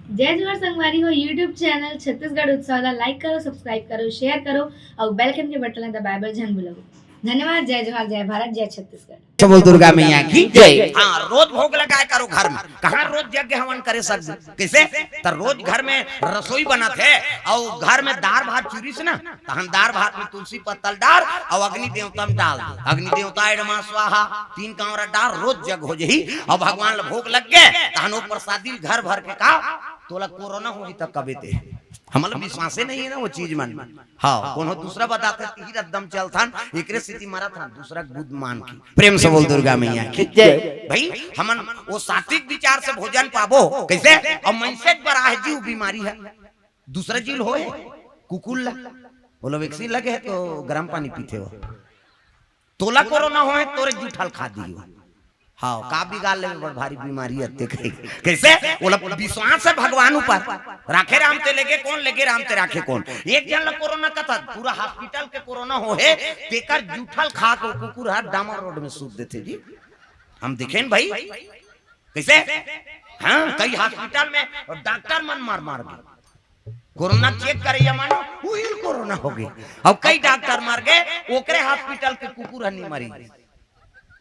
जय जोहार संगवारी हो यूट्यूब चैनल छत्तीसगढ़ उत्सव लाइक करो सब्सक्राइब करो शेयर करो और बेल आइकन के बटन दबाए बर झन भूलो। धन्यवाद। जय जोहार जय भारत जय छत्तीसगढ़। सबल दुर्गा मैया की जय। हाँ, रोज भोग लगाए करो घर में। कहाँ रोज यज्ञ हवन करे सकते कैसे? तो रोज घर में रसोई बना थे और घर में दार भात चूरी से ना तो हम दार भात में तुलसी पत्तल डाल और अग्नि देवता में डाल दे। अग्नि देवता एडमा स्वाहा 3 कांवरा डाल रोज जग हो जही और भगवान ला भोग लग गए तहनो प्रसादी घर भर के का तोला कोरोना होई तक कबे ते हमारा विश्वास नहीं है ना वो चीज मन। हाँ, कोनो दूसरा बताते तीर एकदम चलथन एकरे स्थिति मारा था दूसरा बुद्ध मान की प्रेम से बोल दुर्गा मैया की जय। भाई हमन वो सात्विक विचार से भोजन पाबो कैसे? और मनसे बड़ा है जीव बीमारी है दूसरा जीव होए कुकुल बोलो वैक्सीन लगे है तो गर्म पानी पीते हो तोला कोरोना होए तोरे जूठल खा दियो। हाँ, का बिगाड़ ले बड़ भारी बीमारी अत्ते कैसे? बोला विश्वास है भगवान ऊपर राखे राम ते लेके कौन लेके राम ते राखे कौन। एक जन ला कोरोना का था पूरा हॉस्पिटल के कोरोना हो है तेकर जूठल खा के कुकुर हाथ डामर रोड में सूत देते जी हम देखें भाई कैसे। हाँ, कई हॉस्पिटल में डॉक्टर मन मार मार गए कोरोना चेक करे मानो वही कोरोना हो गई अब कई डॉक्टर मार गए ओकरे हॉस्पिटल के कुकुर हनी मरी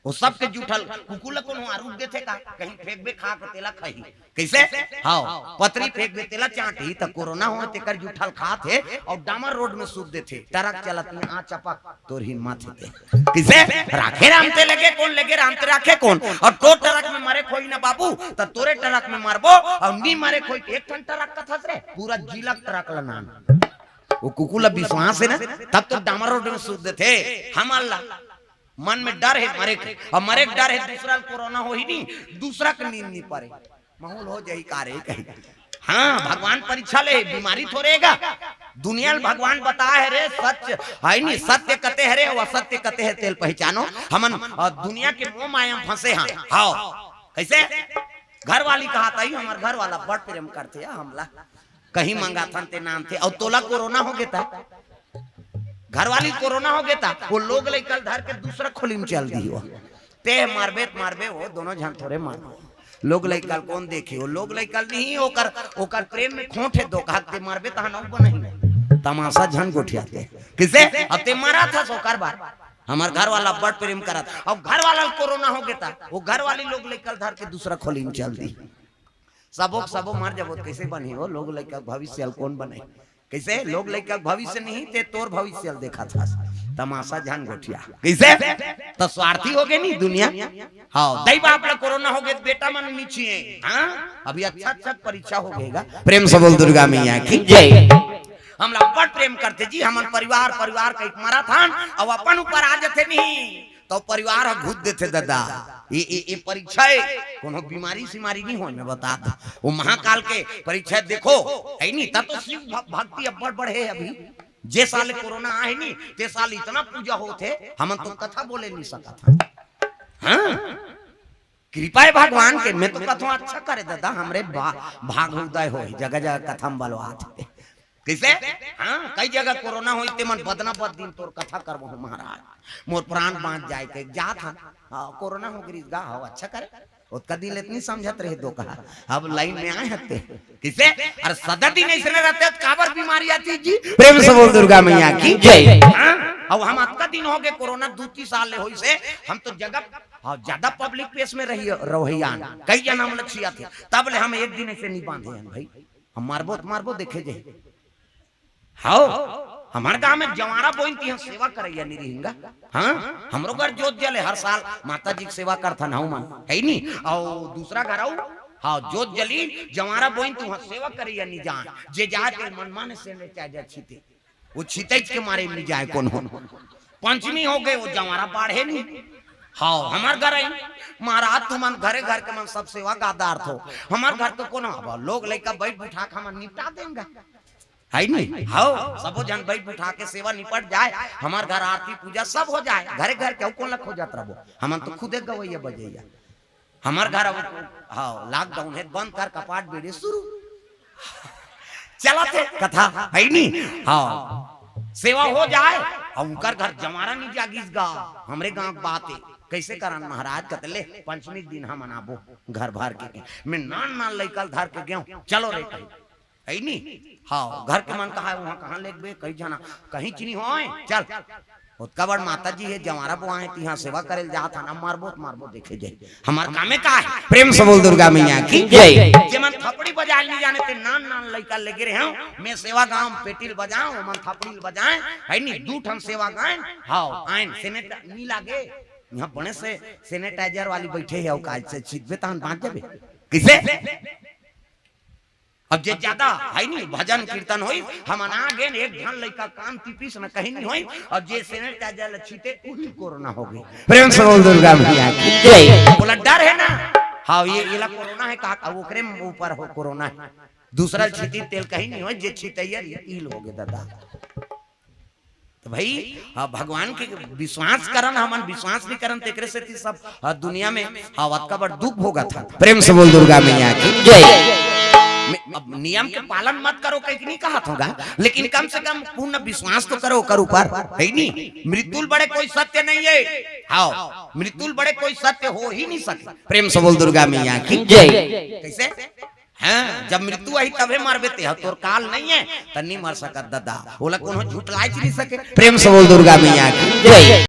वो सब के जूठल कुकुल को आरूप देते का कहीं फेंक बे खा के तेला खाई कैसे? हाँ, पतरी फेंक बे तेला चाटी त कोरोना हो तेकर जूठल खाते और डामर रोड में सूत देते ट्रक चलत में आ चपक तोर ही माथे ते कैसे? राखे राम ते लगे कौन लगे राम ते राखे कौन। और तो ट्रक में मारे खोई ना बाबू त तोरे ट्रक में मारबो और नी मारे खोई एक ठन ट्रक का थस रे पूरा जिला ट्रक ला नाम वो कुकुल विश्वास है ना तब तो डामर रोड में सूत देते हम अल्लाह मन में डर है मरे के और मरे के डर है दूसरा कोरोना हो ही नहीं दूसरा का नींद नहीं पारे माहौल हो जाई कारे कहीं। हाँ, भगवान परीक्षा ले बीमारी थोड़ेगा दुनिया में भगवान बताया है रे सच है नहीं सत्य कते है रे और असत्य कते है तेल पहचानो हमन दुनिया के मोह माया में फंसे हैं। हाँ, कैसे? घर वाली कहा था ही हमारे घर वाला बड़ प्रेम करते हमला कहीं मंगा था ते नाम थे और तोला कोरोना हो गया था घर वाली कोरोना हो गया था वो लोग लेकर धर के दूसरा खोली में चल दी हो ते मारबे वो दोनों जन थोड़े मार लोग लेकर कौन देखे वो लोग लेकर नहीं ओकर प्रेम में खोट है दो कहते मारबे तो नौ नहीं तमाशा झन गोठियाते किसे अब ते मारा था सोकर बार हमार घर वाला बड़ प्रेम करा था अब घर वाला कोरोना हो गया था वो घर वाली लोग लेकर धर के दूसरा खोली में चल दी सबो मार जब कैसे बने हो लोग लेकर भविष्य कौन बने कैसे? लोग लेकर भविष्य नहीं ते तोर भविष्य देखा था तमाशा जान गोठिया कैसे? तो स्वार्थी हो गए नहीं दुनिया। हाँ, दई बाप ला कोरोना हो गए बेटा मन नीचे हाँ अभी अच्छा परीक्षा हो गएगा प्रेम से बोल दुर्गा मैया की जय। हम लोग बड़ प्रेम करते जी हमन परिवार का एक मैराथन और अपन ऊपर आ जाते नहीं तो परिवार घुस देते दादा ये परीक्षा कोनो बीमारी सिमारी नहीं हो मैं बता दो वो महाकाल के परीक्षा देखो है नहीं तब तो शिव भक्ति अब बढ़े अभी जे साल कोरोना आए नहीं ते साल इतना पूजा होते हम तो कथा बोले नहीं सका था। हाँ, कृपा है भगवान के मैं तो कथा अच्छा करे दादा हमरे भाग उदय हो जगह जगह कथा बोलो आते कैसे? हाँ, कई जगह कोरोना हो मन बदना बद दिन तोर कथा करबो महाराज मोर प्राण बांध जाए के जा था कोरोना हो गई गा हो अच्छा करे उसका दिल इतनी समझत रहे दो कहा अब लाइन में आए हते किसे अरे सदा दिन ऐसे रहते काबर बीमारी आती जी प्रेम से बोल दुर्गा मैया की जय। अब हम आपका दिन हो गए कोरोना 2-3 साल ले होई से हम तो जगह ज्यादा पब्लिक प्लेस में रहियान कई जना हम लक्ष्य थे तब ले हम एक दिन ऐसे नहीं बांधे हैं भाई हम मारबो देखे जे। हाँ, हमारे गांव में जवारा बोइनती हम सेवा करैया नहीं रहेंगा। हाँ, हमरो घर जोत जले हर साल माता जी की सेवा करता ना मन है नहीं और दूसरा घर आऊ हाँ जोत जली जवारा बोइन तू सेवा करैया नहीं जान जे जाए मन माने से ले चाहे छीते वो छीते के मारे नहीं जाए कौन हो पंचमी हो गए वो जवारा बाढ़े नहीं। हाँ, हमार घर आई महाराज तुमन घरे घर के मन सब सेवा गादार थो हमार घर तो कोनो लोग लेकर बैठ बिठा के हम निपटा देंगे है नहीं। हाँ, सबो जन बैठ उठा के सेवा निपट जाए हमार घर आरती पूजा सब हो जाए घरे घर के कौन लख हो जात रहो हम तो खुदे गवैया बजैया हमार घर हाँ लॉकडाउन है बंद कर कपाट बेड़े शुरू चला थे कथा है नहीं। हाँ, सेवा हो जाए और उनकर घर जमारा नहीं जागीस गा हमरे गांव बात है कैसे करन महाराज कतले पंचमी दिन हम मनाबो घर भर के मैं नान नान लइकल धर के गयो चलो रे कहीं है नी हाँ घर के मन कहा वहां कहां लेबे कहीं जाना कहीं चीनी होए चल उत्का बड़ माता जी है जवारा बुआ है तिहा सेवा करे जा था ना मारबो देखे जाए हमार कामे का है प्रेम से बोल दुर्गा मैया की जय जे मन थपड़ी बजा ली जाने ते नान नान लइका लेके रहे हूं मैं सेवा गांव पेटिल बजाऊं मन थपड़ी बजाएं है नी दू ठन सेवा गाएं हां आइन सेनेट नी लागे यहां बने से सैनिटाइजर वाली बैठे है काज से छिदबे तहन बांट देबे कैसे अब जे ज्यादा है नहीं भजन कीर्तन होई हम ना गेन एक घन लइका कान टीपीस न कहीं नहीं होई और जे सैनिटाइजर छीटे उही कोरोना हो गई प्रेम से बोल दुर्गा मैया की जय बोला डर है ना हां ये कोरोना है का ओकरे ऊपर हो कोरोना है दूसरा छीटी तेल कहीं नहीं होई जे छीटैया ईल हो गए दादा तो भाई भगवान के विश्वास करन हमन विश्वास नहीं करन तेकरे से सब दुनिया में हवत का बड़ दुख होगा था प्रेम से बोल दुर्गा मैया की जय अब नियम के पालन मत करो कहीं नहीं कहा होगा लेकिन कम से कम पूर्ण विश्वास तो करो कर ऊपर है नहीं मृत्युल बड़े कोई सत्य नहीं है हाँ मृत्युल बड़े कोई सत्य हो ही नहीं सके प्रेम से बोल दुर्गा मैया की जय कैसे हाँ जब मृत्यु आई तबे मरबे ते तोर काल नहीं है त नहीं मर सकत दादा बोला कोनो झूठ लाई नहीं सके प्रेम से बोल दुर्गा मैया की जय।